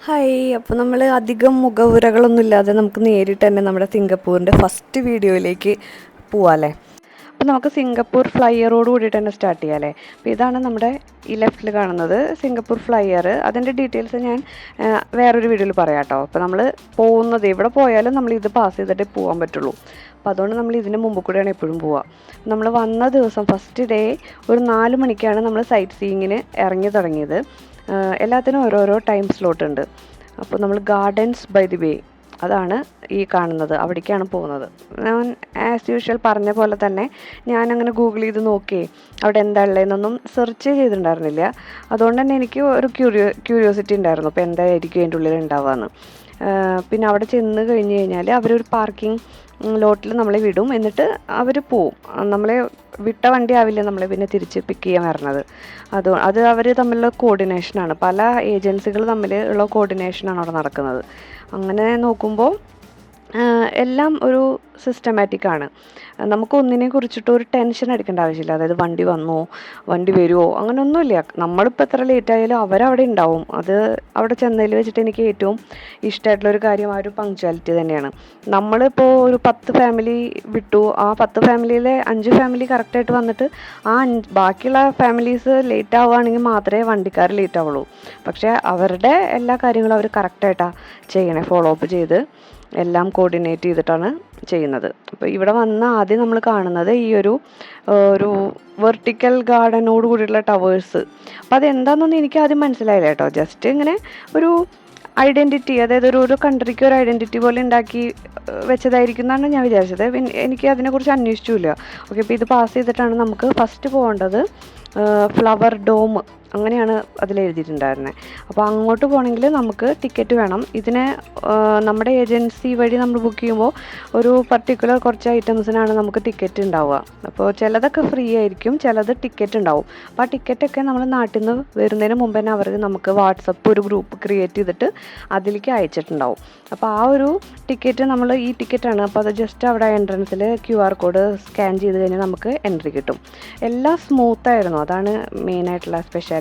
Hi. അപ്പോൾ നമ്മൾ അധികം മുഖവുരകളൊന്നും ഇല്ലാതെ നമുക്ക് നേരിട്ട് തന്നെ നമ്മുടെ സിംഗപ്പൂരിൻ്റെ ഫസ്റ്റ് വീഡിയോയിലേക്ക് പോവാമല്ലേ. അപ്പോൾ നമുക്ക് സിംഗപ്പൂർ ഫ്ലൈയറോട് കൂടിയിട്ട് തന്നെ സ്റ്റാർട്ട് ചെയ്യാമല്ലേ. അപ്പോൾ ഇതാണ് നമ്മുടെ ഈ ലെഫ്റ്റിൽ കാണുന്നത് സിംഗപ്പൂർ ഫ്ലൈയർ. അതിൻ്റെ ഡീറ്റെയിൽസ് ഞാൻ വേറൊരു വീഡിയോയിൽ പറയാം കേട്ടോ. അപ്പോൾ നമ്മൾ പോകുന്നത് എവിടെ പോയാലും നമ്മൾ ഇത് പാസ് ചെയ്തിട്ടേ പോകാൻ പറ്റുള്ളൂ. അപ്പോൾ അതുകൊണ്ട് നമ്മൾ ഇതിന് മുമ്പ് കൂടെയാണ് എപ്പോഴും പോവുക. നമ്മൾ വന്ന ദിവസം ഫസ്റ്റ് ഡേ ഒരു 4 മണിക്കാണ് നമ്മൾ സൈറ്റ് സീയിങ്ങിന് ഇറങ്ങി തുടങ്ങിയത്. എല്ലാത്തിനും ഓരോരോ ടൈം സ്ലോട്ട് ഉണ്ട്. അപ്പോൾ നമ്മൾ ഗാർഡൻസ് ബൈ ദി ബേ അതാണ് ഈ കാണുന്നത്, അവിടേക്കാണ് പോകുന്നത്. ഞാൻ ആസ് യൂഷ്വൽ പറഞ്ഞ പോലെ തന്നെ ഞാനങ്ങനെ ഗൂഗിൾ ചെയ്ത് നോക്കി അവിടെ എന്താ ഉള്ളതെന്നൊന്നും സെർച്ച് ചെയ്തിട്ടുണ്ടായിരുന്നില്ല. അതുകൊണ്ട് തന്നെ എനിക്ക് ഒരു ക്യൂരിയോസിറ്റി ഉണ്ടായിരുന്നു അപ്പോൾ എന്തായിരിക്കും അതിൻ്റെ ഉള്ളിൽ ഉണ്ടാവുകയെന്ന്. പിന്നെ അവിടെ ചെന്ന് കഴിഞ്ഞ് കഴിഞ്ഞാൽ അവരൊരു പാർക്കിംഗ് ലോട്ടിൽ നമ്മളെ വിടും, എന്നിട്ട് അവർ പോവും. നമ്മളെ വിട്ട വണ്ടി ആവില്ല നമ്മളെ പിന്നെ തിരിച്ച് പിക്ക് ചെയ്യാൻ വരണത്. അത് അവർ തമ്മിലുള്ള കോർഡിനേഷനാണ്, പല ഏജൻസികൾ തമ്മിൽ ഉള്ള കോർഡിനേഷനാണ് അവിടെ നടക്കുന്നത്. അങ്ങനെ നോക്കുമ്പോൾ എല്ലാം ഒരു സിസ്റ്റമാറ്റിക്കാണ്. നമുക്ക് ഒന്നിനെ കുറിച്ചിട്ട് ഒരു ടെൻഷൻ അടിക്കേണ്ട ആവശ്യമില്ല. അതായത് വണ്ടി വന്നോ വണ്ടി വരുമോ അങ്ങനെയൊന്നുമില്ല. നമ്മളിപ്പോൾ എത്ര ലേറ്റ് ആയാലും അവരവിടെ ഉണ്ടാവും. അത് അവിടെ ചെന്നതിൽ വെച്ചിട്ട് എനിക്ക് ഏറ്റവും ഇഷ്ടമായിട്ടുള്ളൊരു കാര്യം ആ ഒരു പങ്ക്ച്വാലിറ്റി തന്നെയാണ്. നമ്മളിപ്പോൾ ഒരു 10 ഫാമിലി വിട്ടു, ആ 10 ഫാമിലിയിലെ 5 ഫാമിലി കറക്റ്റായിട്ട് വന്നിട്ട് ബാക്കിയുള്ള ഫാമിലീസ് ലേറ്റ് ആവുകയാണെങ്കിൽ മാത്രമേ വണ്ടിക്കാർ ലേറ്റ് ആവുള്ളൂ. പക്ഷേ അവരുടെ എല്ലാ കാര്യങ്ങളും അവർ കറക്റ്റായിട്ടാണ് ചെയ്യണേ, ഫോളോ അപ്പ് ചെയ്ത് എല്ലാം കോർഡിനേറ്റ് ചെയ്തിട്ടാണ് ചെയ്യുന്നത്. അപ്പോൾ ഇവിടെ വന്ന ആദ്യം നമ്മൾ കാണുന്നത് ഈ ഒരു വെർട്ടിക്കൽ ഗാർഡനോട് കൂടിയുള്ള ടവേഴ്സ്. അപ്പോൾ അതെന്താണെന്നൊന്നും എനിക്ക് ആദ്യം മനസ്സിലായില്ല കേട്ടോ. ജസ്റ്റ് ഇങ്ങനെ ഒരു ഐഡൻറ്റിറ്റി, അതായത് ഒരു കൺട്രിക്ക് ഒരു ഐഡൻറ്റിറ്റി പോലെ ഉണ്ടാക്കി വെച്ചതായിരിക്കും എന്നാണ് ഞാൻ വിചാരിച്ചത്. എനിക്ക് അതിനെക്കുറിച്ച് അന്വേഷിച്ചില്ല. ഓക്കെ, അപ്പോൾ ഇത് പാസ് ചെയ്തിട്ടാണ് നമുക്ക് ഫസ്റ്റ് പോകേണ്ടത് ഫ്ലവർ ഡോം അങ്ങനെയാണ് അതിലെഴുതിയിട്ടുണ്ടായിരുന്നത്. അപ്പോൾ അങ്ങോട്ട് പോകണമെങ്കിൽ നമുക്ക് ടിക്കറ്റ് വേണം. ഇതിനെ നമ്മുടെ ഏജൻസി വഴി നമ്മൾ ബുക്ക് ചെയ്യുമ്പോൾ ഒരു പർട്ടിക്കുലർ കുറച്ച് ഐറ്റംസിനാണ് നമുക്ക് ടിക്കറ്റ് ഉണ്ടാവുക. അപ്പോൾ ചിലതൊക്കെ ഫ്രീ ആയിരിക്കും, ചിലത് ടിക്കറ്റ് ഉണ്ടാവും. അപ്പോൾ ആ ടിക്കറ്റൊക്കെ നമ്മൾ നാട്ടിൽ നിന്ന് വരുന്നതിന് മുമ്പ് തന്നെ അവർ നമുക്ക് വാട്സപ്പ് ഒരു ഗ്രൂപ്പ് ക്രിയേറ്റ് ചെയ്തിട്ട് അതിലേക്ക് അയച്ചിട്ടുണ്ടാവും. അപ്പോൾ ആ ഒരു ടിക്കറ്റ് നമ്മൾ ഈ ടിക്കറ്റാണ്. അപ്പോൾ അത് ജസ്റ്റ് അവിടെ എൻട്രൻസിൽ QR കോഡ് സ്കാൻ ചെയ്ത് കഴിഞ്ഞാൽ നമുക്ക് എൻട്രി കിട്ടും. എല്ലാം സ്മൂത്തായിരുന്നു, അതാണ് മെയിനായിട്ടുള്ള സ്പെഷ്യാലിറ്റി.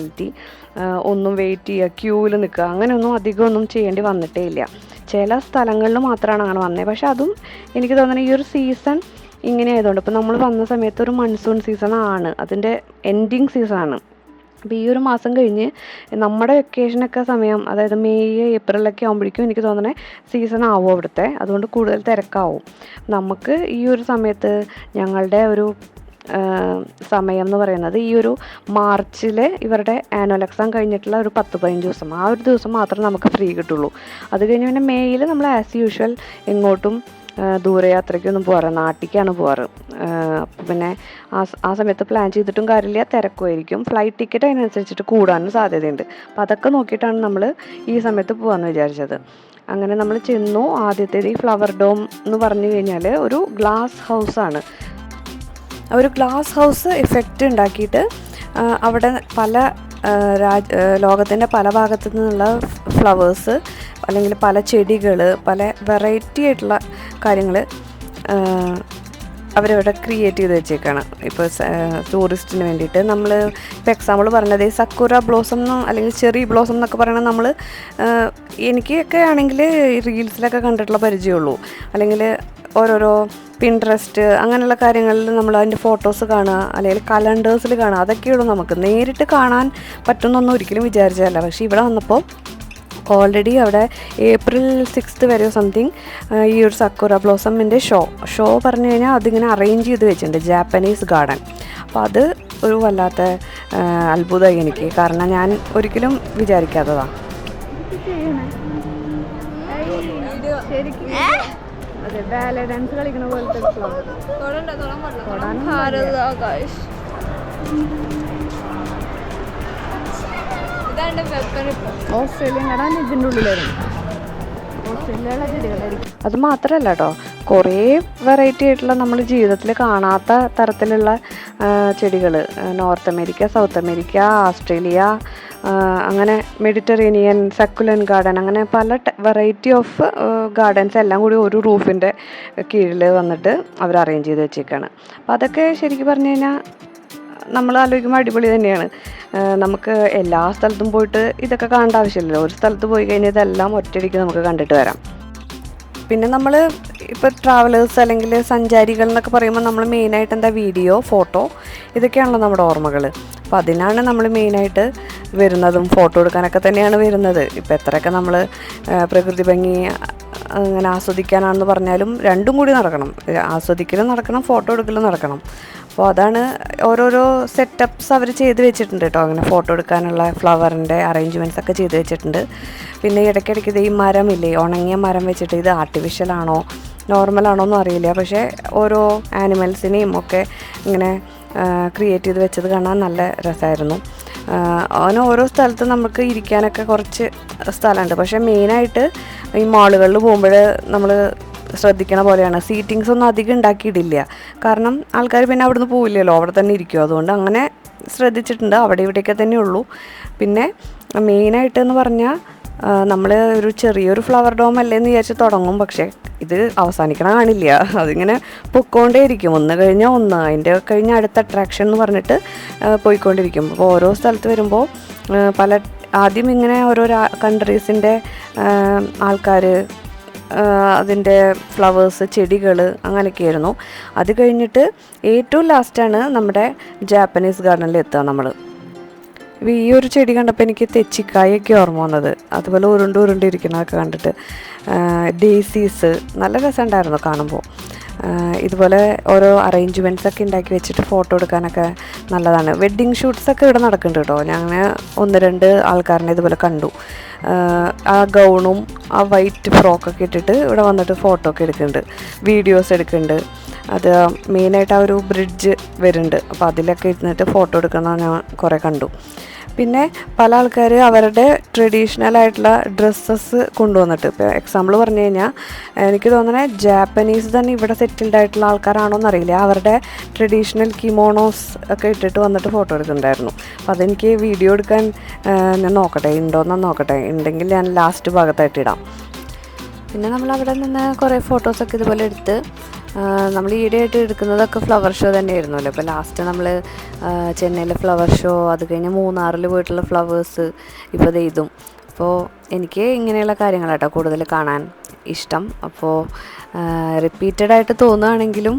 ഒന്നും വെയിറ്റ് ചെയ്യുക, ക്യൂവിൽ നിൽക്കുക, അങ്ങനെയൊന്നും അധികമൊന്നും ചെയ്യേണ്ടി വന്നിട്ടേ ഇല്ല. ചില സ്ഥലങ്ങളിൽ മാത്രമാണ് അങ്ങനെ വന്നത്. പക്ഷെ അതും എനിക്ക് തോന്നുന്നത് ഈ ഒരു സീസൺ ഇങ്ങനെ ആയതുകൊണ്ട്, ഇപ്പോൾ നമ്മൾ വന്ന സമയത്ത് ഒരു മൺസൂൺ സീസണാണ്, അതിൻ്റെ എൻഡിങ് സീസണാണ്. അപ്പോൾ ഈ ഒരു മാസം കഴിഞ്ഞ് നമ്മുടെ വെക്കേഷനൊക്കെ സമയം, അതായത് മെയ് ഏപ്രിലൊക്കെ ആകുമ്പോഴേക്കും എനിക്ക് തോന്നുന്നത് സീസൺ ആവും അവിടുത്തെ. അതുകൊണ്ട് കൂടുതൽ തിരക്കാവും. നമുക്ക് ഈ ഒരു സമയത്ത് ഞങ്ങളുടെ ഒരു സമയം എന്ന് പറയുന്നത് ഈ ഒരു മാർച്ചിൽ ഇവരുടെ ആനുവൽ എക്സാം കഴിഞ്ഞിട്ടുള്ള ഒരു 10-15 ദിവസം, ആ ഒരു ദിവസം മാത്രമേ നമുക്ക് ഫ്രീ കിട്ടുള്ളൂ. അത് കഴിഞ്ഞ് പിന്നെ മെയ്യിൽ നമ്മൾ ആസ് യൂഷ്വൽ എങ്ങോട്ടും ദൂരയാത്രയ്ക്കൊന്നും പോകാറ്, നാട്ടിലേക്കാണ് പോകാറ്. അപ്പോൾ പിന്നെ ആ സമയത്ത് പ്ലാൻ ചെയ്തിട്ടും കാര്യമില്ല, തിരക്കുമായിരിക്കും. ഫ്ലൈറ്റ് ടിക്കറ്റ് അതിനനുസരിച്ചിട്ട് കൂടാനും സാധ്യതയുണ്ട്. അപ്പോൾ അതൊക്കെ നോക്കിയിട്ടാണ് നമ്മൾ ഈ സമയത്ത് പോകാമെന്ന് വിചാരിച്ചത്. അങ്ങനെ നമ്മൾ ചെന്നു. ആദ്യത്തേത് ഈ ഫ്ലവർ ഡോം എന്ന് പറഞ്ഞു കഴിഞ്ഞാൽ ഒരു ഗ്ലാസ് ഹൗസാണ്. ഒരു ഗ്ലാസ് ഹൗസ് എഫക്റ്റ് ഉണ്ടാക്കിയിട്ട് അവിടെ പല ലോകത്തിൻ്റെ പല ഭാഗത്തു നിന്നുള്ള ഫ്ലവേഴ്സ് അല്ലെങ്കിൽ പല ചെടികൾ, പല വെറൈറ്റി ആയിട്ടുള്ള കാര്യങ്ങൾ അവരവിടെ ക്രിയേറ്റ് ചെയ്ത് വെച്ചേക്കാണ്. ഇപ്പോൾ ടൂറിസ്റ്റിന് വേണ്ടിയിട്ട്. നമ്മൾ ഇപ്പോൾ എക്സാമ്പിൾ പറഞ്ഞത് സക്കുറ ബ്ലോസം അല്ലെങ്കിൽ ചെറി ബ്ലോസം എന്നൊക്കെ പറയണത് നമ്മൾ എനിക്കൊക്കെ ആണെങ്കിൽ റീൽസിലൊക്കെ കണ്ടിട്ടുള്ള പരിചയമുള്ളൂ. അല്ലെങ്കിൽ ഓരോരോ പിൻട്രസ്റ്റ് അങ്ങനെയുള്ള കാര്യങ്ങളിൽ നമ്മൾ അതിൻ്റെ ഫോട്ടോസ് കാണുക, അല്ലെങ്കിൽ കലണ്ടേഴ്സിൽ കാണുക, അതൊക്കെയുള്ളൂ. നമുക്ക് നേരിട്ട് കാണാൻ പറ്റുമെന്നൊന്നും ഒരിക്കലും വിചാരിച്ചതല്ല. പക്ഷേ ഇവിടെ വന്നപ്പോൾ ഓൾറെഡി അവിടെ April 6th വരെ സംതിങ് ഈ ഒരു സക്കുറ ബ്ലോസമിൻ്റെ ഷോ പറഞ്ഞു കഴിഞ്ഞാൽ അതിങ്ങനെ അറേഞ്ച് ചെയ്ത് വെച്ചിട്ടുണ്ട്, ജാപ്പനീസ് ഗാർഡൻ. അപ്പോൾ അത് ഒരു വല്ലാത്ത അത്ഭുതമായി എനിക്ക്, കാരണം ഞാൻ ഒരിക്കലും വിചാരിക്കാത്തതാണ്. അതെ, ബാലെ ഡാൻസ് കളിക്കുന്ന പോലത്തെ ഓസ്ട്രേലിയൻ കടാൻ ഇതിൻ്റെ ഉള്ളിലായിരുന്നു. ഓസ്ട്രേലിയയിലെ ചെടികളായിരിക്കും. അത് മാത്രമല്ല കേട്ടോ, കുറേ വെറൈറ്റി ആയിട്ടുള്ള നമ്മൾ ജീവിതത്തിൽ കാണാത്ത തരത്തിലുള്ള ചെടികൾ. North America, south America, Australia, അങ്ങനെ മെഡിറ്ററേനിയൻ, സക്കുലൻ ഗാർഡൻ, അങ്ങനെ പല വെറൈറ്റി ഓഫ് ഗാർഡൻസ് എല്ലാം കൂടി ഒരു റൂഫിൻ്റെ കീഴിൽ വന്നിട്ട് അവർ അറേഞ്ച് ചെയ്ത് വെച്ചേക്കാണ്. അപ്പോൾ അതൊക്കെ ശരിക്കും പറഞ്ഞു കഴിഞ്ഞാൽ നമ്മൾ ആലോചിക്കുമ്പോൾ അടിപൊളി തന്നെയാണ്. നമുക്ക് എല്ലാ സ്ഥലത്തും പോയിട്ട് ഇതൊക്കെ കാണേണ്ട ആവശ്യമില്ലല്ലോ. ഒരു സ്ഥലത്ത് പോയി കഴിഞ്ഞാൽ ഇതെല്ലാം ഒറ്റയടിക്ക് നമുക്ക് കണ്ടിട്ട് വരാം. പിന്നെ നമ്മൾ ഇപ്പോൾ ട്രാവലേഴ്സ് അല്ലെങ്കിൽ സഞ്ചാരികൾ എന്നൊക്കെ പറയുമ്പോൾ നമ്മൾ മെയിനായിട്ട് എന്താ വീഡിയോ, ഫോട്ടോ, ഇതൊക്കെയാണല്ലോ നമ്മുടെ ഓർമ്മകൾ. അപ്പോൾ അതിനാണ് നമ്മൾ മെയിനായിട്ട് വരുന്നതും ഫോട്ടോ എടുക്കാനൊക്കെ തന്നെയാണ് വരുന്നത്. ഇപ്പോൾ എത്രയൊക്കെ നമ്മൾ പ്രകൃതി ഭംഗി അങ്ങനെ ആസ്വദിക്കാനാണെന്ന് പറഞ്ഞാലും രണ്ടും കൂടി നടക്കണം. ആസ്വദിക്കലും നടക്കണം, ഫോട്ടോ എടുക്കലും നടക്കണം. അപ്പോൾ അതാണ് ഓരോരോ സെറ്റപ്പ്സ് അവർ ചെയ്ത് വെച്ചിട്ടുണ്ട് കേട്ടോ. അങ്ങനെ ഫോട്ടോ എടുക്കാനുള്ള ഫ്ലവറിൻ്റെ അറേഞ്ച്മെൻറ്റ്സ് ഒക്കെ ചെയ്ത് വെച്ചിട്ടുണ്ട്. പിന്നെ ഇടയ്ക്കിടയ്ക്ക് ഇത് ഈ മരമില്ലേ, ഉണങ്ങിയ മരം വെച്ചിട്ട് ഇത് ആർട്ടിഫിഷ്യലാണോ നോർമലാണോ എന്നും അറിയില്ല, പക്ഷേ ഓരോ ആനിമൽസിനെയും ഒക്കെ ഇങ്ങനെ ക്രിയേറ്റ് ചെയ്ത് വെച്ചത് കാണാൻ നല്ല രസമായിരുന്നു. അങ്ങനെ ഓരോ സ്ഥലത്ത് നമുക്ക് ഇരിക്കാനൊക്കെ കുറച്ച് സ്ഥലമുണ്ട്. പക്ഷേ മെയിനായിട്ട് ഈ മാളുകളിൽ പോകുമ്പോൾ നമ്മൾ ശ്രദ്ധിക്കണ പോലെയാണ്, സീറ്റിങ്സ് ഒന്നും അധികം ഉണ്ടാക്കിയിട്ടില്ല. കാരണം ആൾക്കാർ പിന്നെ അവിടുന്ന് പോവില്ലല്ലോ, അവിടെ തന്നെ ഇരിക്കും. അതുകൊണ്ട് അങ്ങനെ ശ്രദ്ധിച്ചിട്ടുണ്ട്, അവിടെ ഇവിടെയൊക്കെ തന്നെ ഉള്ളൂ. പിന്നെ മെയിനായിട്ടെന്ന് പറഞ്ഞാൽ നമ്മൾ ഒരു ചെറിയൊരു ഫ്ലവർ ഡോം അല്ലേന്ന് വിചാരിച്ച് തുടങ്ങും, പക്ഷേ ഇത് അവസാനിക്കണം കാണില്ല. അതിങ്ങനെ പൊയ്ക്കൊണ്ടേ ഇരിക്കും, ഒന്ന് കഴിഞ്ഞാൽ ഒന്ന്, അതിൻ്റെ കഴിഞ്ഞ അടുത്ത അട്രാക്ഷൻ എന്ന് പറഞ്ഞിട്ട് പോയിക്കൊണ്ടിരിക്കും. അപ്പോൾ ഓരോ സ്ഥലത്ത് വരുമ്പോൾ ആദ്യം ഇങ്ങനെ ഓരോ കൺട്രീസിൻ്റെ ആൾക്കാർ, അതിൻ്റെ ഫ്ലവേഴ്സ്, ചെടികൾ, അങ്ങനെയൊക്കെയായിരുന്നു. അത് കഴിഞ്ഞിട്ട് ഏറ്റവും ലാസ്റ്റാണ് നമ്മുടെ ജാപ്പനീസ് ഗാർഡനിൽ എത്തുക നമ്മൾ. ഈ ഒരു ചെടി കണ്ടപ്പോൾ എനിക്ക് തെച്ചിക്കായൊക്കെ ഓർമ്മ വന്നത്, അതുപോലെ ഉരുണ്ടിരിക്കണതൊക്കെ കണ്ടിട്ട്. ഡേസീസ് നല്ല രസമുണ്ടായിരുന്നു കാണുമ്പോൾ. ഇതുപോലെ ഓരോ അറേഞ്ച്മെൻറ്റ്സൊക്കെ ഉണ്ടാക്കി വെച്ചിട്ട് ഫോട്ടോ എടുക്കാനൊക്കെ നല്ലതാണ്. വെഡ്ഡിങ് ഷൂട്ട്സൊക്കെ ഇവിടെ നടക്കുന്നുണ്ട് കേട്ടോ. ഞാൻ 1-2 ആൾക്കാരനെ ഇതുപോലെ കണ്ടു. ആ ഗൗണും ആ വൈറ്റ് ഫ്രോക്കൊക്കെ ഇട്ടിട്ട് ഇവിടെ വന്നിട്ട് ഫോട്ടോ ഒക്കെ എടുക്കുന്നുണ്ട്, വീഡിയോസ് എടുക്കുന്നുണ്ട്. അത് മെയിനായിട്ട് ആ ഒരു ബ്രിഡ്ജ് വരുന്നുണ്ട്, അപ്പോൾ അതിലൊക്കെ ഇരുന്നിട്ട് ഫോട്ടോ എടുക്കുന്നത് ഞാൻ കുറേ കണ്ടു. പിന്നെ പല ആൾക്കാർ അവരുടെ ട്രഡീഷണലായിട്ടുള്ള ഡ്രസ്സസ് കൊണ്ടുവന്നിട്ട്, ഇപ്പോൾ എക്സാമ്പിൾ പറഞ്ഞു കഴിഞ്ഞാൽ എനിക്ക് തോന്നുന്നത് ജാപ്പനീസ് തന്നെ ഇവിടെ സെറ്റിൽഡ് ആയിട്ടുള്ള ആൾക്കാരാണോ എന്നറിയില്ല, അവരുടെ ട്രഡീഷണൽ കിമോണോസ് ഒക്കെ ഇട്ടിട്ട് വന്നിട്ട് ഫോട്ടോ എടുക്കുന്നുണ്ടായിരുന്നു. അപ്പോൾ അതെനിക്ക് വീഡിയോ എടുക്കാൻ ഞാൻ നോക്കട്ടെ, ഉണ്ടോയെന്ന് നോക്കട്ടെ, ഉണ്ടെങ്കിൽ ഞാൻ ലാസ്റ്റ് ഭാഗത്തായിട്ട് ഇടാം. പിന്നെ നമ്മൾ അവിടെ നിന്ന് കുറേ ഫോട്ടോസൊക്കെ ഇതുപോലെ എടുത്ത്, നമ്മൾ ഈയിടെയായിട്ട് എടുക്കുന്നതൊക്കെ ഫ്ലവർ ഷോ തന്നെയായിരുന്നല്ലോ. ഇപ്പോൾ ലാസ്റ്റ് നമ്മൾ ചെന്നൈയിലെ ഫ്ലവർ ഷോ, അത് കഴിഞ്ഞ് മൂന്നാറിൽ പോയിട്ടുള്ള ഫ്ലവേഴ്സ്, ഇപ്പോൾ ഇതും. അപ്പോൾ എനിക്ക് ഇങ്ങനെയുള്ള കാര്യങ്ങളാട്ടോ കൂടുതൽ കാണാൻ ഇഷ്ടം. അപ്പോൾ റിപ്പീറ്റഡായിട്ട് തോന്നുകയാണെങ്കിലും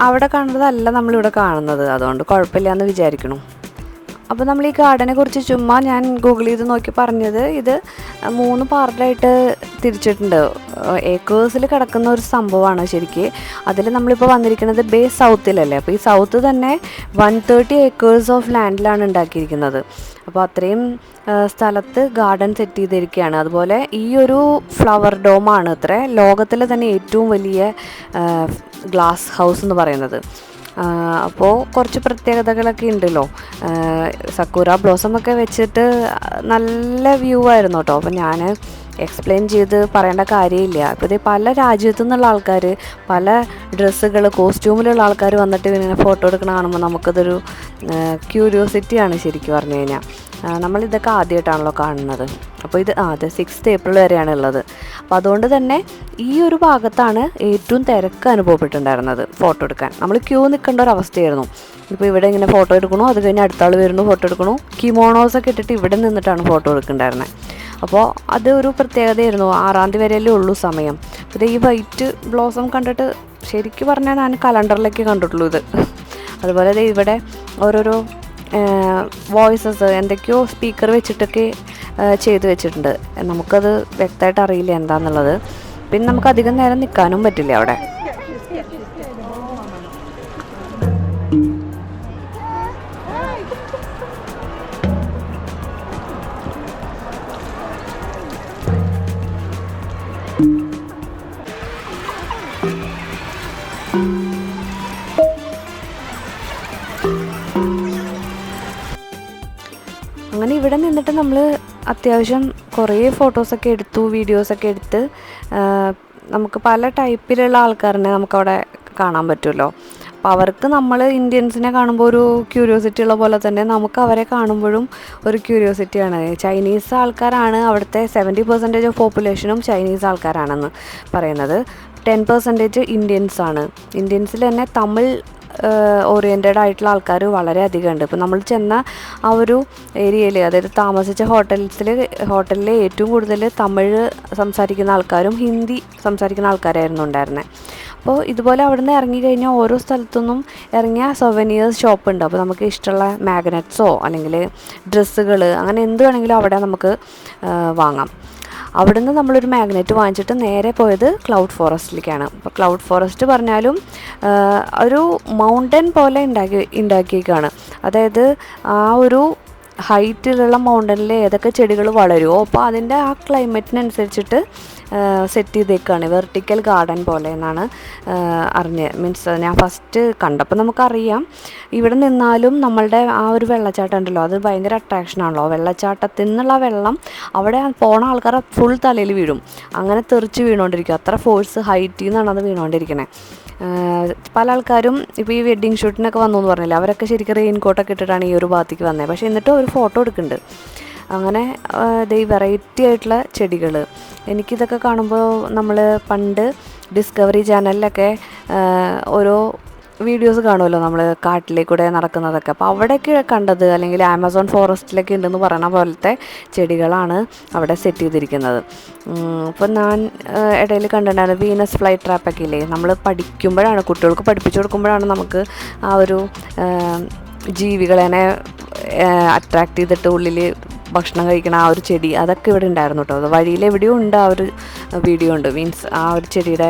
അവിടെ കാണുന്നതല്ല നമ്മളിവിടെ കാണുന്നത്, അതുകൊണ്ട് കുഴപ്പമില്ല എന്ന് വിചാരിക്കണം. അപ്പോൾ നമ്മൾ ഈ ഗാർഡനെ കുറിച്ച് ചുമ്മാ ഞാൻ ഗൂഗിൾ ചെയ്ത് നോക്കി പറഞ്ഞത്, ഇത് 3 പാർട്ടായിട്ട് തിരിച്ചിട്ടുണ്ട്. ഏക്കേഴ്സിൽ കിടക്കുന്ന ഒരു സംഭവമാണ് ശരിക്ക്. അതിൽ നമ്മളിപ്പോൾ വന്നിരിക്കുന്നത് ബേ സൗത്തിലല്ലേ. അപ്പോൾ ഈ സൗത്ത് തന്നെ 130 ഏക്കേഴ്സ് ഓഫ് ലാൻഡിലാണ് ഉണ്ടാക്കിയിരിക്കുന്നത്. അപ്പോൾ അത്രയും സ്ഥലത്ത് ഗാർഡൻ സെറ്റ് ചെയ്തിരിക്കുകയാണ്. അതുപോലെ ഈ ഒരു ഫ്ലവർ ഡോമാണ് ലോകത്തിലെ തന്നെ ഏറ്റവും വലിയ ഗ്ലാസ് ഹൗസ് എന്ന് പറയുന്നത്. അപ്പോൾ കുറച്ച് പ്രത്യേകതകളൊക്കെ ഉണ്ടല്ലോ. സക്കുറ ബ്ലോസമൊക്കെ വെച്ചിട്ട് നല്ല വ്യൂ ആയിരുന്നു കേട്ടോ. അപ്പോൾ ഞാൻ എക്സ്പ്ലെയിൻ ചെയ്ത് പറയേണ്ട കാര്യമില്ല. അപ്പോൾ ഇത് പല രാജ്യത്തു നിന്നുള്ള ആൾക്കാർ, പല ഡ്രസ്സുകൾ, കോസ്റ്റ്യൂമിലുള്ള ആൾക്കാർ വന്നിട്ട് ഇങ്ങനെ ഫോട്ടോ എടുക്കണ കാണുമ്പോൾ നമുക്കതൊരു ക്യൂരിയോസിറ്റിയാണ് ശരിക്കും പറഞ്ഞു കഴിഞ്ഞാൽ. നമ്മളിതൊക്കെ ആദ്യമായിട്ടാണല്ലോ കാണുന്നത്. അപ്പോൾ ഇത് 6th ഏപ്രിൽ വരെയാണ് ഉള്ളത്. അപ്പോൾ അതുകൊണ്ട് തന്നെ ഈ ഒരു ഭാഗത്താണ് ഏറ്റവും തിരക്ക് അനുഭവപ്പെട്ടിട്ടുണ്ടായിരുന്നത് ഫോട്ടോ എടുക്കാൻ. നമ്മൾ ക്യൂ നിൽക്കേണ്ട ഒരു അവസ്ഥയായിരുന്നു. ഇപ്പോൾ ഇവിടെ ഇങ്ങനെ ഫോട്ടോ എടുക്കണു, അത് കഴിഞ്ഞ് അടുത്ത ആൾ വരുന്നു, ഫോട്ടോ എടുക്കണു. കിമോണോസൊക്കെ ഇട്ടിട്ട് ഇവിടെ നിന്നിട്ടാണ് ഫോട്ടോ എടുക്കുന്നുണ്ടായിരുന്നത്. അപ്പോൾ അത് ഒരു പ്രത്യേകതയായിരുന്നു. 6ാം തീയതി വരെയല്ലേ ഉള്ളൂ സമയം. ഇത് ഈ വൈറ്റ് ബ്ലോസം കണ്ടിട്ട് ശരിക്കും പറഞ്ഞാൽ ഞാൻ കലണ്ടറിലൊക്കെ കണ്ടിട്ടുള്ളൂ ഇത്. അതുപോലെ ഇവിടെ ഓരോരോ വോയിസസ് എന്തൊക്കെയോ സ്പീക്കർ വെച്ചിട്ടൊക്കെ ചെയ്ത് വെച്ചിട്ടുണ്ട്. നമുക്കത് വ്യക്തമായിട്ട് അറിയില്ല എന്താണെന്നുള്ളത്. പിന്നെ നമുക്ക് അധികം നേരം നിൽക്കാനും പറ്റില്ല അവിടെ. അങ്ങനെ ഇവിടെ നിന്നിട്ട് നമ്മൾ അത്യാവശ്യം കുറേ ഫോട്ടോസൊക്കെ എടുത്തു, വീഡിയോസൊക്കെ എടുത്ത്. നമുക്ക് പല ടൈപ്പിലുള്ള ആൾക്കാരെ നമുക്കവിടെ കാണാൻ പറ്റുമല്ലോ. അപ്പോൾ അവർക്ക് നമ്മൾ ഇന്ത്യൻസിനെ കാണുമ്പോൾ ഒരു ക്യൂരിയോസിറ്റി ഉള്ള പോലെ തന്നെ നമുക്ക് അവരെ കാണുമ്പോഴും ഒരു ക്യൂരിയോസിറ്റിയാണ്. ചൈനീസ് ആൾക്കാരാണ് അവിടുത്തെ 70% ഓഫ് പോപ്പുലേഷനും ചൈനീസ് ആൾക്കാരാണെന്ന് പറയുന്നത്. 10% ഇന്ത്യൻസാണ്. ഇന്ത്യൻസിൽ തന്നെ തമിഴ് ഓറിയൻറ്റഡ് ആയിട്ടുള്ള ആൾക്കാർ വളരെയധികം ഉണ്ട്. ഇപ്പോൾ നമ്മൾ ചെന്ന ആ ഒരു ഏരിയയിൽ, അതായത് താമസിച്ച ഹോട്ടലിൽ ഏറ്റവും കൂടുതൽ തമിഴ് സംസാരിക്കുന്ന ആൾക്കാരും ഹിന്ദി സംസാരിക്കുന്ന ആൾക്കാരായിരുന്നു ഉണ്ടായിരുന്നത്. അപ്പോൾ ഇതുപോലെ അവിടെ നിന്ന് ഇറങ്ങിക്കഴിഞ്ഞാൽ ഓരോ സ്ഥലത്തുനിന്നും ഇറങ്ങിയ സൊവനിയേഴ്സ് ഷോപ്പ് ഉണ്ട്. അപ്പോൾ നമുക്ക് ഇഷ്ടമുള്ള മാഗ്നറ്റ്സോ അല്ലെങ്കിൽ ഡ്രസ്സുകൾ അങ്ങനെ എന്ത് വേണമെങ്കിലും അവിടെ നമുക്ക് വാങ്ങാം. അവിടുന്ന് നമ്മളൊരു മാഗ്നറ്റ് വാങ്ങിച്ചിട്ട് നേരെ പോയത് ക്ലൗഡ് ഫോറസ്റ്റിലേക്കാണ്. അപ്പോൾ ക്ലൗഡ് ഫോറസ്റ്റ് പറഞ്ഞാലും ഒരു മൗണ്ടൻ പോലെ ഉണ്ടാക്കിയേക്കാണ്. അതായത് ആ ഒരു ഹൈറ്റിലുള്ള മൗണ്ടനിൽ ഏതൊക്കെ ചെടികൾ വളരുമോ അപ്പോൾ അതിൻ്റെ ആ ക്ലൈമറ്റിനനുസരിച്ചിട്ട് സെറ്റ് ചെയ്തേക്കാണ്. വെർട്ടിക്കൽ ഗാർഡൻ പോലെ എന്നാണ് മീൻസ് ഞാൻ ഫസ്റ്റ് കണ്ടപ്പോൾ നമുക്കറിയാം. ഇവിടെ നിന്നാലും നമ്മളുടെ ആ ഒരു വെള്ളച്ചാട്ടം ഉണ്ടല്ലോ, അത് ഭയങ്കര അട്രാക്ഷനാണല്ലോ. വെള്ളച്ചാട്ടത്തിൽ നിന്നുള്ള വെള്ളം അവിടെ പോണ ആൾക്കാരെ ഫുൾ തലയിൽ വീഴും. അങ്ങനെ തെറിച്ച് വീണുകൊണ്ടിരിക്കും. അത്ര ഫോഴ്സ് ഹൈറ്റിൽ നിന്നാണ് അത് വീണുകൊണ്ടിരിക്കുന്നത്. പല ആൾക്കാരും ഇപ്പോൾ ഈ വെഡ്ഡിങ് ഷൂട്ടിനൊക്കെ വന്നു എന്ന് പറഞ്ഞില്ല, അവരൊക്കെ ശരിക്കും റെയിൻകോട്ടൊക്കെ ഇട്ടിട്ടാണ് ഈ ഒരു ഭാഗത്തേക്ക് വന്നത്. പക്ഷേ എന്നിട്ട് ഒരു ഫോട്ടോ എടുക്കുന്നുണ്ട്. അങ്ങനെ ഈ വെറൈറ്റി ആയിട്ടുള്ള ചെടികൾ എനിക്കിതൊക്കെ കാണുമ്പോൾ നമ്മൾ പണ്ട് ഡിസ്കവറി ചാനലിലൊക്കെ ഓരോ വീഡിയോസ് കാണുമല്ലോ, നമ്മൾ കാട്ടിലേക്കൂടെ നടക്കുന്നതൊക്കെ. അപ്പോൾ അവിടെയൊക്കെ കണ്ടത്, അല്ലെങ്കിൽ ആമസോൺ ഫോറസ്റ്റിലൊക്കെ ഉണ്ടെന്ന് പറയുന്ന പോലത്തെ ചെടികളാണ് അവിടെ സെറ്റ് ചെയ്തിരിക്കുന്നത്. ഇപ്പോൾ ഞാൻ ഇടയിൽ കണ്ടിട്ടുണ്ടായിരുന്നു വീനസ് ഫ്ലൈ ട്രാപ്പൊക്കെ ഇല്ലേ, നമ്മൾ പഠിക്കുമ്പോഴാണ്, കുട്ടികൾക്ക് പഠിപ്പിച്ചു കൊടുക്കുമ്പോഴാണ് നമുക്ക് ആ ഒരു ജീവികളെ അട്രാക്റ്റ് ചെയ്തിട്ട് ഉള്ളിൽ ഭക്ഷണം കഴിക്കണ ആ ഒരു ചെടി അതൊക്കെ ഇവിടെ ഉണ്ടായിരുന്നു കേട്ടോ. അത് വഴിയിൽ എവിടെയോ ഉണ്ട് ആ ഒരു വീഡിയോ ഉണ്ട്, മീൻസ് ആ ഒരു ചെടിയുടെ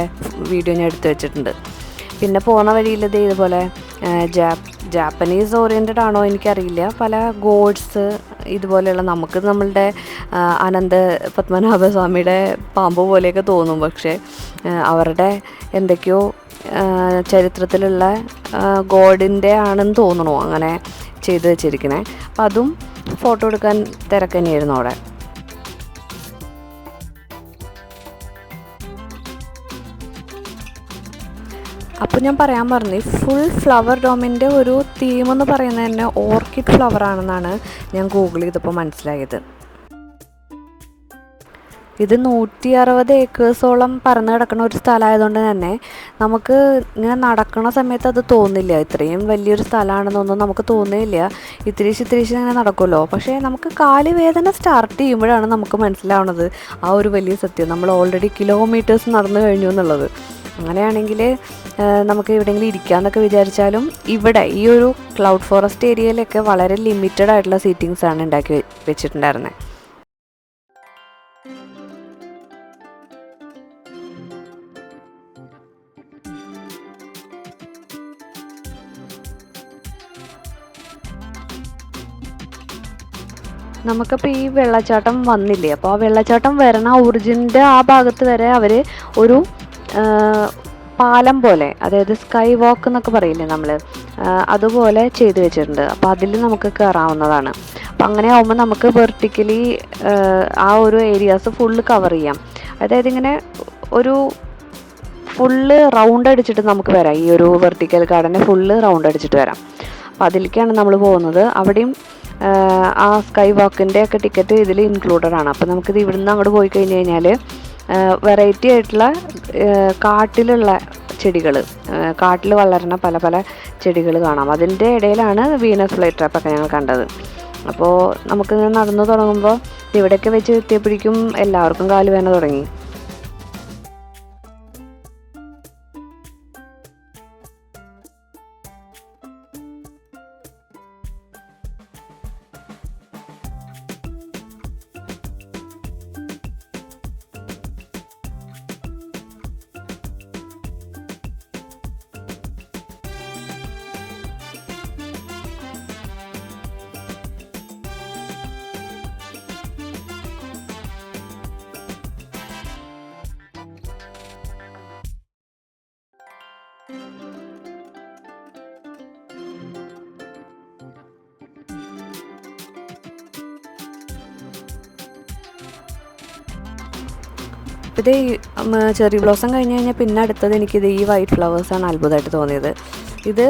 വീഡിയോ ഞാൻ എടുത്തു വെച്ചിട്ടുണ്ട്. പിന്നെ പോകുന്ന വഴിയിൽ ഇതുപോലെ ജാപ്പനീസ് ഓറിയൻറ്റഡ് ആണോ എനിക്കറിയില്ല, പല ഗോഡ്സ് ഇതുപോലെയുള്ള നമുക്ക് നമ്മളുടെ അനന്ത പത്മനാഭസ്വാമിയുടെ പാമ്പ് പോലെയൊക്കെ തോന്നും. പക്ഷേ അവരുടെ എന്തൊക്കെയോ ചരിത്രത്തിലുള്ള ഗോഡിൻ്റെ ആണെന്ന് തോന്നണു അങ്ങനെ ചെയ്ത് വെച്ചിരിക്കണേ. അപ്പം അതും ഫോട്ടോ എടുക്കാൻ തിരക്ക് തന്നെയായിരുന്നു അവിടെ. അപ്പോൾ ഞാൻ പറയാൻ പറഞ്ഞു, ഫുൾ ഫ്ലവർ ഡോമിൻ്റെ ഒരു തീമെന്ന് പറയുന്നത് തന്നെ ഓർക്കിഡ് ഫ്ലവർ ആണെന്നാണ് ഞാൻ ഗൂഗിൾ ചെയ്തപ്പോൾ മനസ്സിലായത്. ഇത് 160 ഏക്കേഴ്സോളം പരന്ന് കിടക്കുന്ന ഒരു സ്ഥലമായതുകൊണ്ട് തന്നെ നമുക്ക് ഇങ്ങനെ നടക്കുന്ന സമയത്ത് അത് തോന്നില്ല, ഇത്രയും വലിയൊരു സ്ഥലമാണെന്നൊന്നും നമുക്ക് തോന്നുന്നില്ല. ഇത്തിരി ഇങ്ങനെ നടക്കുമല്ലോ. പക്ഷേ നമുക്ക് കാല് വേദന സ്റ്റാർട്ട് ചെയ്യുമ്പോഴാണ് നമുക്ക് മനസ്സിലാവുന്നത് ആ ഒരു വലിയ സത്യം, നമ്മൾ ഓൾറെഡി കിലോമീറ്റേഴ്സ് നടന്നു കഴിഞ്ഞു എന്നുള്ളത്. അങ്ങനെയാണെങ്കിൽ നമുക്ക് എവിടെയെങ്കിലും ഇരിക്കാമെന്നൊക്കെ വിചാരിച്ചാലും ഇവിടെ ഈ ഒരു ക്ലൗഡ് ഫോറസ്റ്റ് ഏരിയയിലൊക്കെ വളരെ ലിമിറ്റഡ് ആയിട്ടുള്ള സീറ്റിങ്സാണ് ഉണ്ടാക്കി വെച്ചിട്ടുണ്ടായിരുന്നത്. നമുക്കപ്പോൾ ഈ വെള്ളച്ചാട്ടം വന്നില്ലേ, അപ്പോൾ ആ വെള്ളച്ചാട്ടം വരണ ഒറിജിൻ്റെ ആ ഭാഗത്ത് വരെ അവർ ഒരു പാലം പോലെ, അതായത് സ്കൈ വാക്ക് എന്നൊക്കെ പറയില്ലേ നമ്മൾ, അതുപോലെ ചെയ്ത് വെച്ചിട്ടുണ്ട്. അപ്പോൾ അതിൽ നമുക്ക് കയറാവുന്നതാണ്. അപ്പം അങ്ങനെ ആകുമ്പോൾ നമുക്ക് വെർട്ടിക്കലി ആ ഒരു ഏരിയാസ് ഫുള്ള് കവർ ചെയ്യാം. അതായത് ഇങ്ങനെ ഒരു ഫുള്ള് റൗണ്ട് അടിച്ചിട്ട് നമുക്ക് വരാം. ഈ ഒരു വെർട്ടിക്കൽ ഗാർഡനെ ഫുള്ള് റൗണ്ട് അടിച്ചിട്ട് വരാം. അപ്പം അതിലേക്കാണ് നമ്മൾ പോകുന്നത്. അവിടെയും ആ സ്കൈ വാക്കിൻ്റെ ഒക്കെ ടിക്കറ്റ് ഇതിൽ ഇൻക്ലൂഡഡ് ആണ്. അപ്പോൾ നമുക്കിത് ഇവിടുന്ന് അങ്ങോട്ട് പോയി കഴിഞ്ഞ് കഴിഞ്ഞാൽ വെറൈറ്റി ആയിട്ടുള്ള കാട്ടിലുള്ള ചെടികൾ, കാട്ടിൽ വളരുന്ന പല പല ചെടികൾ കാണാം. അതിൻ്റെ ഇടയിലാണ് വീനസ് ഫ്ലൈ ട്രാപ്പൊക്കെ ഞങ്ങൾ കണ്ടത്. അപ്പോൾ നമുക്ക് നടന്നു തുടങ്ങുമ്പോൾ ഇവിടെയൊക്കെ വെച്ച് എത്തിയപ്പോഴേക്കും എല്ലാവർക്കും കാല് വേദന തുടങ്ങി. ഇത് ചെറി ബ്ലോസം കഴിഞ്ഞ് കഴിഞ്ഞാൽ പിന്നെ അടുത്തത് എനിക്കിത് ഈ വൈറ്റ് ഫ്ലവേഴ്സാണ് അത്ഭുതമായിട്ട് തോന്നിയത്. ഇത്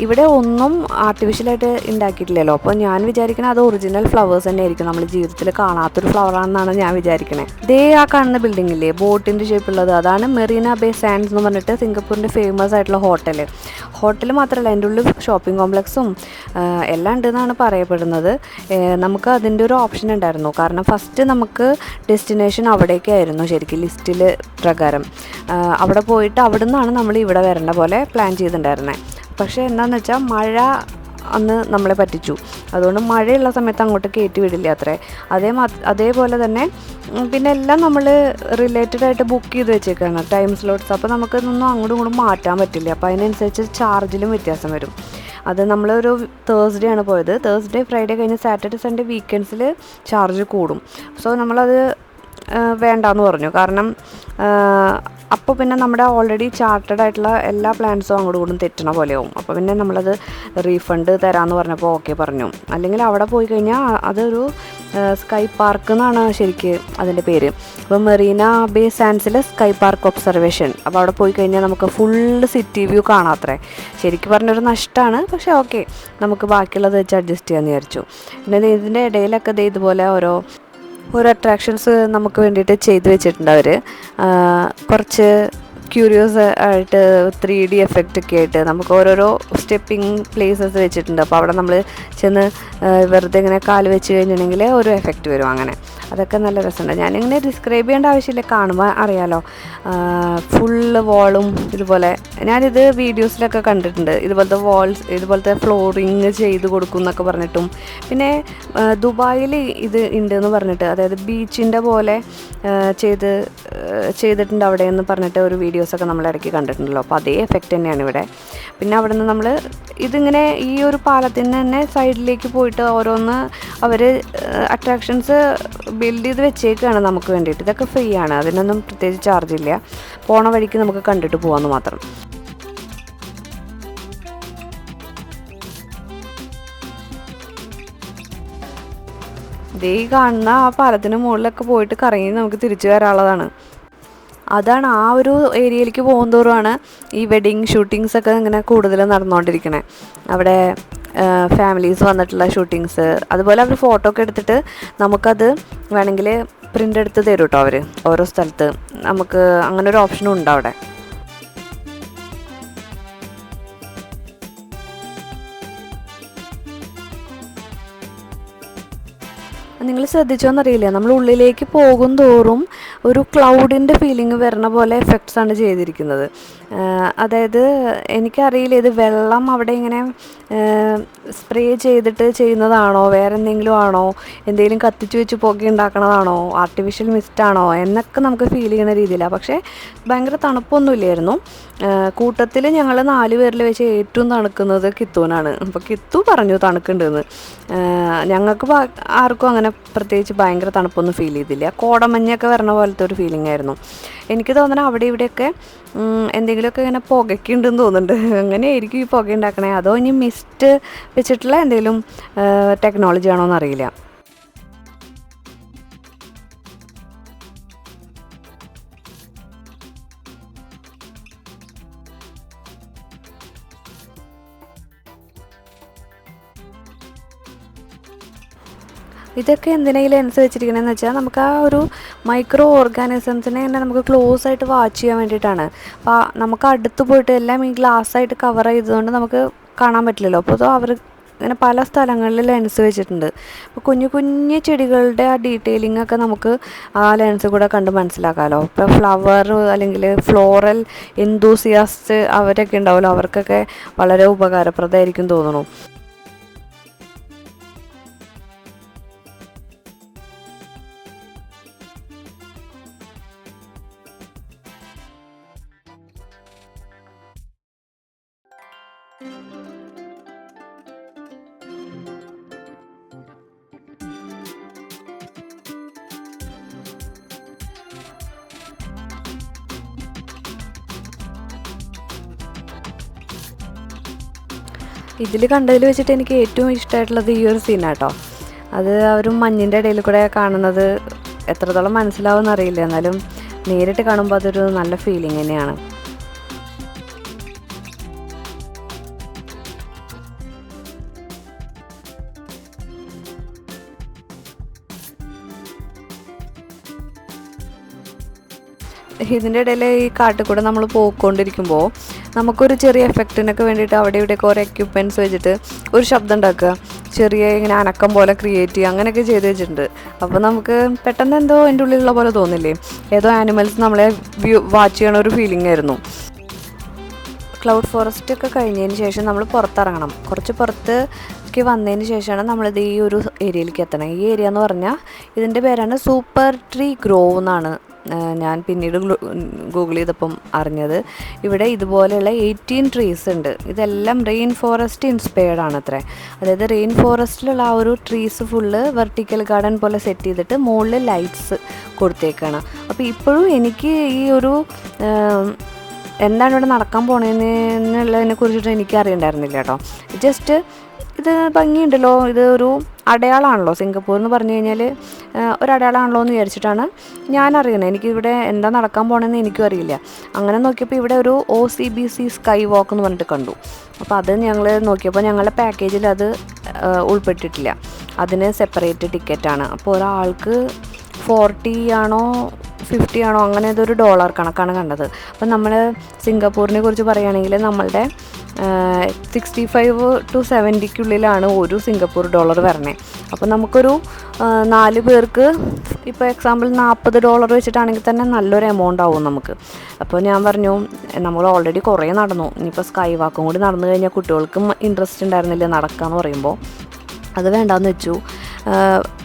ഇവിടെ ഒന്നും ആർട്ടിഫിഷ്യലായിട്ട് ഉണ്ടാക്കിയിട്ടില്ലല്ലോ. അപ്പോൾ ഞാൻ വിചാരിക്കണത് അത് ഒറിജിനൽ ഫ്ലവേഴ്സ് തന്നെ ആയിരിക്കും, നമ്മൾ ജീവിതത്തിൽ കാണാത്തൊരു ഫ്ലവറാണെന്നാണ് ഞാൻ വിചാരിക്കണത്. ദേ ആ കാണുന്ന ബിൽഡിംഗ് ഇല്ലേ, ബോട്ടിൻ്റെ ഷേപ്പുള്ളത്, അതാണ് മെറീന ബേ സാൻഡ്സ് എന്ന് പറഞ്ഞിട്ട് സിംഗപ്പൂരിൻ്റെ ഫേമസ് ആയിട്ടുള്ള ഹോട്ടൽ മാത്രമല്ല, അതിൻ്റെ ഉള്ളിൽ ഷോപ്പിംഗ് കോംപ്ലക്സും എല്ലാം ഉണ്ടെന്നാണ് പറയപ്പെടുന്നത്. നമുക്ക് അതിൻ്റെ ഒരു ഓപ്ഷൻ ഉണ്ടായിരുന്നു, കാരണം ഫസ്റ്റ് നമുക്ക് ഡെസ്റ്റിനേഷൻ അവിടേക്കായിരുന്നു ശരിക്കും ലിസ്റ്റിൽ പ്രകാരം. അവിടെ പോയിട്ട് അവിടെ നിന്നാണ് നമ്മൾ ഇവിടെ വരേണ്ട പോലെ പ്ലാൻ ചെയ്തിട്ടുണ്ടായിരുന്നത്. പക്ഷേ എന്താണെന്ന് വെച്ചാൽ മഴ അന്ന് നമ്മളെ പറ്റിച്ചു. അതുകൊണ്ട് മഴയുള്ള സമയത്ത് അങ്ങോട്ട് കയറ്റി വിടില്ല അത്രേ. അതേപോലെ തന്നെ പിന്നെ എല്ലാം നമ്മൾ റിലേറ്റഡ് ആയിട്ട് ബുക്ക് ചെയ്ത് വെച്ചേക്കാണ് ടൈം സ്ലോട്ട്സ്. അപ്പോൾ നമുക്കിതൊന്നും അങ്ങോട്ടും ഇങ്ങോട്ടും മാറ്റാൻ പറ്റില്ല. അപ്പോൾ അതിനനുസരിച്ച് ചാർജിലും വ്യത്യാസം വരും. അത് നമ്മളൊരു തേഴ്സ്ഡേ ആണ് പോയത്. തേഴ്സ്ഡേ ഫ്രൈഡേ കഴിഞ്ഞ് സാറ്റർഡേ സൺഡേ വീക്കെൻഡ്സിൽ ചാർജ് കൂടും. സോ നമ്മളത് വേണ്ടാന്ന് പറഞ്ഞു. കാരണം അപ്പോൾ പിന്നെ നമ്മുടെ ഓൾറെഡി ചാർട്ടഡ് ആയിട്ടുള്ള എല്ലാ പ്ലാൻസും അങ്ങോട്ട് കൂടും തെറ്റണ പോലെയാവും. അപ്പോൾ പിന്നെ നമ്മളത് റീഫണ്ട് തരാമെന്ന് പറഞ്ഞപ്പോൾ ഓക്കെ പറഞ്ഞു. അല്ലെങ്കിൽ അവിടെ പോയി കഴിഞ്ഞാൽ അതൊരു സ്കൈ പാർക്ക് എന്നാണ് ശരിക്ക് അതിൻ്റെ പേര്. അപ്പോൾ മെറീന ബേ സാൻഡ്സിൽ സ്കൈ പാർക്ക് ഒബ്സർവേഷൻ. അപ്പോൾ അവിടെ പോയി കഴിഞ്ഞാൽ നമുക്ക് ഫുള്ള് സിറ്റി വ്യൂ കാണാത്രേ. ശരിക്കും പറഞ്ഞൊരു നഷ്ടമാണ്. പക്ഷേ ഓക്കെ, നമുക്ക് ബാക്കിയുള്ളത് വെച്ച് അഡ്ജസ്റ്റ് ചെയ്യാമെന്ന് വിചാരിച്ചു. പിന്നെ ഇതിൻ്റെ ഇടയിലൊക്കെ ഇതുപോലെ ഓരോ അട്രാക്ഷൻസ് നമുക്ക് വേണ്ടിയിട്ട് ചെയ്ത് വെച്ചിട്ടുണ്ട് അവർ. കുറച്ച് ക്യൂരിയസ് ആയിട്ട് 3D എഫക്റ്റ് ഒക്കെ ആയിട്ട് നമുക്ക് ഓരോരോ സ്റ്റെപ്പിങ് പ്ലേസസ് വെച്ചിട്ടുണ്ട്. അപ്പോൾ അവിടെ നമ്മൾ ചെന്ന് വെറുതെ ഇങ്ങനെ കാല് വെച്ച് കഴിഞ്ഞിട്ടുണ്ടെങ്കിൽ ഒരു എഫക്റ്റ് വരും. അങ്ങനെ അതൊക്കെ നല്ല രസമുണ്ട്. ഞാനിങ്ങനെ ഡിസ്ക്രൈബ് ചെയ്യേണ്ട ആവശ്യമില്ല, കാണുമ്പോൾ അറിയാലോ. ഫുള്ള് വാളും ഇതുപോലെ ഞാനിത് വീഡിയോസിലൊക്കെ കണ്ടിട്ടുണ്ട്. ഇതുപോലത്തെ വാൾസ്, ഇതുപോലത്തെ ഫ്ലോറിങ് ചെയ്ത് കൊടുക്കും എന്നൊക്കെ പറഞ്ഞിട്ടും. പിന്നെ ദുബായിൽ ഇത് ഉണ്ടെന്ന് പറഞ്ഞിട്ട്, അതായത് ബീച്ചിൻ്റെ പോലെ ചെയ്തിട്ടുണ്ട് അവിടെ എന്ന് പറഞ്ഞിട്ട് ഒരു വീഡിയോസൊക്കെ നമ്മൾ ഇടയ്ക്ക് കണ്ടിട്ടുണ്ടല്ലോ. അപ്പോൾ അതേ എഫക്റ്റ് തന്നെയാണ് ഇവിടെ. പിന്നെ അവിടെ നിന്ന് നമ്മൾ ഇതിങ്ങനെ ഈ ഒരു പാലത്തിന് തന്നെ സൈഡിലേക്ക് പോയിട്ട് ഓരോന്ന് അവർ അട്രാക്ഷൻസ് ബിൽഡ് ചെയ്ത് വെച്ചേക്കാണ് നമുക്ക് വേണ്ടിയിട്ട്. ഇതൊക്കെ ഫ്രീ ആണ്, അതിനൊന്നും പ്രത്യേകിച്ച് ചാർജില്ല. പോണ വഴിക്ക് നമുക്ക് കണ്ടിട്ട് പോകാമെന്ന് മാത്രം. ഇതേ കാണുന്ന ആ പാലത്തിന് മുകളിലൊക്കെ പോയിട്ട് കറങ്ങി നമുക്ക് തിരിച്ചു വരാനുള്ളതാണ്. അതാണ് ആ ഒരു ഏരിയയിലേക്ക് പോകുന്തോറുമാണ് ഈ വെഡിങ് ഷൂട്ടിങ്സൊക്കെ ഇങ്ങനെ കൂടുതൽ നടന്നുകൊണ്ടിരിക്കണേ. അവിടെ ഫാമിലീസ് വന്നിട്ടുള്ള ഷൂട്ടിങ്സ്, അതുപോലെ അവർ ഫോട്ടോ ഒക്കെ എടുത്തിട്ട് നമുക്കത് വേണമെങ്കിൽ പ്രിൻ്റ് എടുത്ത് തരും കേട്ടോ അവർ ഓരോ സ്ഥലത്ത്. നമുക്ക് അങ്ങനെ ഒരു ഓപ്ഷനും ഉണ്ട് അവിടെ. നിങ്ങൾ ശ്രദ്ധിച്ചോന്നറിയില്ല, നമ്മൾ ഉള്ളിലേക്ക് പോകും തോറും ഒരു ക്ലൗഡിൻ്റെ ഫീലിംഗ് വരണ പോലെ എഫക്ട്സാണ് ചെയ്തിരിക്കുന്നത്. അതായത് എനിക്കറിയില്ല ഇത് വെള്ളം അവിടെ ഇങ്ങനെ സ്പ്രേ ചെയ്തിട്ട് ചെയ്യുന്നതാണോ, വേറെ എന്തെങ്കിലും ആണോ, എന്തെങ്കിലും കത്തിച്ച് വെച്ച് പുക ഉണ്ടാക്കണതാണോ, ആർട്ടിഫിഷ്യൽ മിസ്റ്റാണോ എന്നൊക്കെ നമുക്ക് ഫീൽ ചെയ്യുന്ന രീതിയിലാണ്. പക്ഷേ ഭയങ്കര തണുപ്പൊന്നുമില്ലായിരുന്നു. കൂട്ടത്തിൽ ഞങ്ങൾ 4 പേരിൽ വെച്ച് ഏറ്റവും തണുക്കുന്നത് കിത്തൂനാണ്. അപ്പോൾ കിത്തു പറഞ്ഞു തണുക്കുണ്ടെന്ന്. ഞങ്ങൾക്ക് ആർക്കും അങ്ങനെ പ്രത്യേകിച്ച് ഭയങ്കര തണുപ്പൊന്നും ഫീൽ ചെയ്തില്ല. കോടമഞ്ഞൊക്കെ വരണ പോലത്തെ ഒരു ഫീലിംഗ് ആയിരുന്നു. എനിക്ക് തോന്നണം അവിടെ ഇവിടെയൊക്കെ എന്തെങ്കിലുമൊക്കെ ഇങ്ങനെ പുകയ്ക്കുണ്ടെന്ന് തോന്നുന്നുണ്ട്. അങ്ങനെയായിരിക്കും ഈ പുക ഉണ്ടാക്കണേ, അതോ ഇനി മിസ്റ്റ് വെച്ചിട്ടുള്ള എന്തെങ്കിലും ടെക്നോളജി ആണോ എന്നറിയില്ല. ഇതൊക്കെ എന്തിനെങ്കിലും ലെൻസ് വെച്ചിരിക്കണമെന്ന് വെച്ചാൽ നമുക്ക് ആ ഒരു മൈക്രോ ഓർഗാനിസംസിനെ തന്നെ നമുക്ക് ക്ലോസ് ആയിട്ട് വാച്ച് ചെയ്യാൻ വേണ്ടിയിട്ടാണ്. അപ്പോൾ നമുക്ക് അടുത്ത് പോയിട്ട് എല്ലാം ഈ ഗ്ലാസ്സായിട്ട് കവർ ചെയ്തതുകൊണ്ട് നമുക്ക് കാണാൻ പറ്റില്ലല്ലോ. അപ്പോൾ അവർ ഇങ്ങനെ പല സ്ഥലങ്ങളിൽ ലെൻസ് വെച്ചിട്ടുണ്ട്. അപ്പോൾ കുഞ്ഞു കുഞ്ഞു ചെടികളുടെ ആ ഡീറ്റെയിലിംഗ് ഒക്കെ നമുക്ക് ആ ലെൻസ് കൂടെ കണ്ട് മനസ്സിലാക്കാമല്ലോ. ഇപ്പോൾ ഫ്ലവർ അല്ലെങ്കിൽ ഫ്ലോറൽ എന്തൂസിയാസ്റ്റ് അവരൊക്കെ ഉണ്ടാവുമല്ലോ, അവർക്കൊക്കെ വളരെ ഉപകാരപ്രദമായിരിക്കും തോന്നുന്നു. ഇതിൽ കണ്ടതിൽ വെച്ചിട്ട് എനിക്ക് ഏറ്റവും ഇഷ്ടമായിട്ടുള്ളത് ഈ ഒരു സീനാട്ടോ. അത് അവരും മഞ്ഞിൻ്റെ ഇടയിൽ കൂടെ കാണുന്നത് എത്രത്തോളം മനസ്സിലാവുമെന്ന് അറിയില്ല, എന്നാലും നേരിട്ട് കാണുമ്പോൾ അതൊരു നല്ല ഫീലിംഗ് തന്നെയാണ്. ഇതിൻ്റെ ഇടയിൽ ഈ കാട്ടിൽ കൂടെ നമ്മൾ പോയിക്കൊണ്ടിരിക്കുമ്പോൾ നമുക്കൊരു ചെറിയ എഫക്റ്റിനൊക്കെ വേണ്ടിയിട്ട് അവിടെ ഇവിടെയൊക്കെ ഓരോ എക്യുപ്മെൻറ്റ്സ് വെച്ചിട്ട് ഒരു ശബ്ദം ഉണ്ടാക്കുക, ചെറിയ ഇങ്ങനെ അനക്കം പോലെ ക്രിയേറ്റ് ചെയ്യുക, അങ്ങനെയൊക്കെ ചെയ്ത് വെച്ചിട്ടുണ്ട്. അപ്പോൾ നമുക്ക് പെട്ടെന്ന് എന്തോ എൻ്റെ ഉള്ളിലുള്ള പോലെ തോന്നില്ലേ, ഏതോ ആനിമൽസ് നമ്മളെ വാച്ച് ചെയ്യണ ഒരു ഫീലിംഗ് ആയിരുന്നു. ക്ലൗഡ് ഫോറസ്റ്റ് ഒക്കെ കഴിഞ്ഞതിന് ശേഷം നമ്മൾ പുറത്തിറങ്ങണം. കുറച്ച് പുറത്തേക്ക് വന്നതിന് ശേഷമാണ് നമ്മളിത് ഈ ഒരു ഏരിയയിലേക്ക് എത്തണം. ഈ ഏരിയ എന്ന് പറഞ്ഞാൽ ഇതിൻ്റെ പേരാണ് സൂപ്പർ ട്രീ ഗ്രോവ് എന്നാണ് ഞാൻ പിന്നീട് ഗൂഗിൾ ചെയ്തപ്പം അറിഞ്ഞത്. ഇവിടെ ഇതുപോലെയുള്ള 18 ട്രീസ് ഉണ്ട്. ഇതെല്ലാം റെയിൻ ഫോറസ്റ്റ് ഇൻസ്പയർഡ് ആണ് അത്രേ. അതായത് റെയിൻ ഫോറസ്റ്റിലുള്ള ആ ഒരു ട്രീസ് ഫുള്ള് വെർട്ടിക്കൽ ഗാർഡൻ പോലെ സെറ്റ് ചെയ്തിട്ട് മുകളിൽ ലൈറ്റ്സ് കൊടുത്തേക്കാണ്. അപ്പോൾ ഇപ്പോഴും എനിക്ക് ഈ ഒരു എന്താണ് ഇവിടെ നടക്കാൻ പോണതെന്നുള്ളതിനെ കുറിച്ചിട്ട് എനിക്ക് അറിയണ്ടായിരുന്നില്ല കേട്ടോ. ജസ്റ്റ് ഇത് ഭംഗിയുണ്ടല്ലോ, ഇത് ഒരു അടയാളമാണല്ലോ സിംഗപ്പൂർ എന്ന് പറഞ്ഞു കഴിഞ്ഞാൽ ഒരു അടയാളമാണല്ലോ എന്ന് വിചാരിച്ചിട്ടാണ് ഞാൻ അറിയുന്നത്. എനിക്കിവിടെ എന്താ നടക്കാൻ പോകണമെന്ന് എനിക്കും അറിയില്ല. അങ്ങനെ നോക്കിയപ്പോൾ ഇവിടെ ഒരു OCBC സ്കൈ വാക്ക് എന്ന് പറഞ്ഞിട്ട് കണ്ടു. അപ്പോൾ അത് ഞങ്ങൾ നോക്കിയപ്പോൾ ഞങ്ങളുടെ പാക്കേജിൽ അത് ഉൾപ്പെട്ടിട്ടില്ല. അതിന് സെപ്പറേറ്റ് ടിക്കറ്റാണ്. അപ്പോൾ ഒരാൾക്ക് 40 ആണോ 50 ആണോ അങ്ങനെ ഇതൊരു $1 കണക്കാണ് കണ്ടത്. അപ്പം നമ്മൾ സിംഗപ്പൂരിനെ കുറിച്ച് പറയുകയാണെങ്കിൽ നമ്മളുടെ 65 to 70 ഒരു സിംഗപ്പൂർ ഡോളർ വരണേ. അപ്പോൾ നമുക്കൊരു 4 പേർക്ക് ഇപ്പോൾ എക്സാമ്പിൾ $40 വെച്ചിട്ടാണെങ്കിൽ തന്നെ നല്ലൊരു എമൗണ്ട് ആവും നമുക്ക്. അപ്പോൾ ഞാൻ പറഞ്ഞു നമ്മൾ ഓൾറെഡി കുറേ നടന്നു, ഇനിയിപ്പോൾ സ്കൈ വാക്കും കൂടി നടന്നു കഴിഞ്ഞാൽ കുട്ടികൾക്കും ഇൻട്രസ്റ്റ് ഉണ്ടായിരുന്നില്ല നടക്കാമെന്ന് പറയുമ്പോൾ. അത് വേണ്ടാന്ന് വെച്ചു.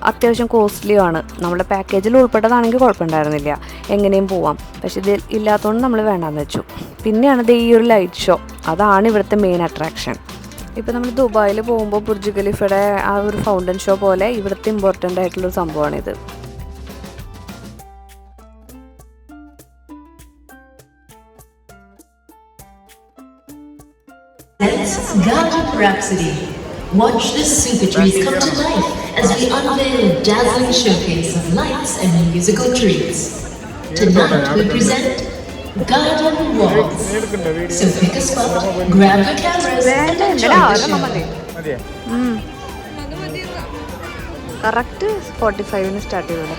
അത്യാവശ്യം കോസ്റ്റ്ലിയാണ്. നമ്മുടെ പാക്കേജിൽ ഉൾപ്പെട്ടതാണെങ്കിൽ കുഴപ്പമുണ്ടായിരുന്നില്ല, എങ്ങനെയും പോവാം. പക്ഷെ ഇത് ഇല്ലാത്തതുകൊണ്ട് നമ്മൾ വേണ്ടാന്ന് വെച്ചു. പിന്നെയാണ് ഈ ഒരു ലൈറ്റ് ഷോ, അതാണ് ഇവിടുത്തെ മെയിൻ അട്രാക്ഷൻ. ഇപ്പോൾ നമ്മൾ ദുബായിൽ പോകുമ്പോൾ ബുർജ് ഖലീഫയുടെ ആ ഒരു ഫൗണ്ടൻ ഷോ പോലെ ഇവിടുത്തെ ഇമ്പോർട്ടൻ്റ് ആയിട്ടുള്ളൊരു സംഭവമാണിത്. Watch the super trees come to life as we unveil a dazzling showcase of lights and musical trees. Tonight we present Garden Walls. So pick a spot, grab your cameras and enjoy the show. Correct 45 start ചെയ്തത്.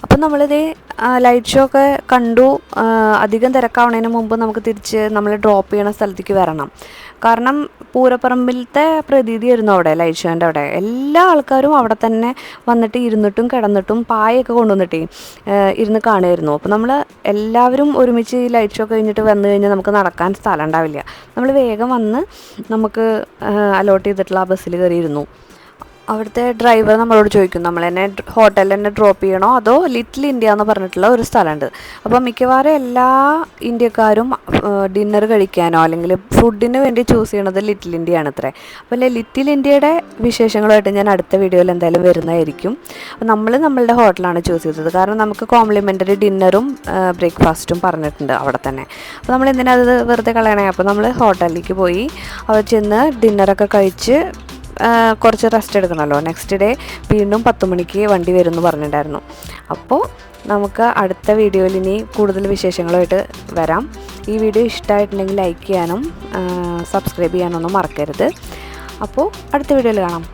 അപ്പം നമ്മളിത് light show ഒക്കെ കണ്ടു. അധികം തിരക്കാവുന്നതിന് മുമ്പ് നമുക്ക് തിരിച്ച് നമ്മൾ ഡ്രോപ്പ് ചെയ്യണ സ്ഥലത്തേക്ക് വരണം. കാരണം പൂരപ്പറമ്പിലത്തെ പ്രതീതിയായിരുന്നു അവിടെ ലൈറ്റ് ഷോൻ്റെ അവിടെ. എല്ലാ ആൾക്കാരും അവിടെ തന്നെ വന്നിട്ട് ഇരുന്നിട്ടും കിടന്നിട്ടും പായൊക്കെ കൊണ്ടുവന്നിട്ടേ ഇരുന്ന് കാണുമായിരുന്നു. അപ്പോൾ നമ്മൾ എല്ലാവരും ഒരുമിച്ച് ലൈറ്റ് ഷോ കഴിഞ്ഞിട്ട് വന്നു കഴിഞ്ഞാൽ നമുക്ക് നടക്കാൻ സ്ഥലം ഉണ്ടാവില്ല. നമ്മൾ വേഗം വന്ന് നമുക്ക് അലോട്ട് ചെയ്തിട്ടുള്ള ആ ബസ്സിൽ കയറിയിരുന്നു. അവിടുത്തെ ഡ്രൈവർ നമ്മളോട് ചോദിക്കും നമ്മൾ എന്നെ ഹോട്ടലിൽ തന്നെ ഡ്രോപ്പ് ചെയ്യണോ അതോ ലിറ്റിൽ ഇന്ത്യ എന്ന് പറഞ്ഞിട്ടുള്ള ഒരു സ്ഥലമുണ്ട്. അപ്പോൾ മിക്കവാറും എല്ലാ ഇന്ത്യക്കാരും ഡിന്നർ കഴിക്കാനോ അല്ലെങ്കിൽ ഫുഡിന് വേണ്ടി ചൂസ് ചെയ്യണത് ലിറ്റിൽ ഇന്ത്യ ആണ് അത്രേ. അപ്പോൾ ലിറ്റിൽ ഇന്ത്യയുടെ വിശേഷങ്ങളുമായിട്ട് ഞാൻ അടുത്ത വീഡിയോയിൽ എന്തായാലും വരുന്നതായിരിക്കും. അപ്പോൾ നമ്മളുടെ ഹോട്ടലാണ് ചൂസ് ചെയ്തത്. കാരണം നമുക്ക് കോംപ്ലിമെൻ്ററി ഡിന്നറും ബ്രേക്ക്ഫാസ്റ്റും പറഞ്ഞിട്ടുണ്ട് അവിടെ തന്നെ. അപ്പോൾ നമ്മൾ എന്തിനാ അത് വെറുതെ കളയണേ. അപ്പോൾ നമ്മൾ ഹോട്ടലിലേക്ക് പോയി അവിടെ ചെന്ന് ഡിന്നറൊക്കെ കഴിച്ച് കുറച്ച് റെസ്റ്റ് എടുക്കണമല്ലോ. നെക്സ്റ്റ് ഡേ വീണ്ടും 10 മണിക്ക് വണ്ടി വരും എന്ന് പറഞ്ഞിട്ടുണ്ടായിരുന്നു. അപ്പോൾ നമുക്ക് അടുത്ത വീഡിയോയിൽ ഇനി കൂടുതൽ വിശേഷങ്ങളുമായിട്ട് വരാം. ഈ വീഡിയോ ഇഷ്ടമായിട്ടുണ്ടെങ്കിൽ ലൈക്ക് ചെയ്യാനും സബ്സ്ക്രൈബ് ചെയ്യാനൊന്നും മറക്കരുത്. അപ്പോൾ അടുത്ത വീഡിയോയിൽ കാണാം.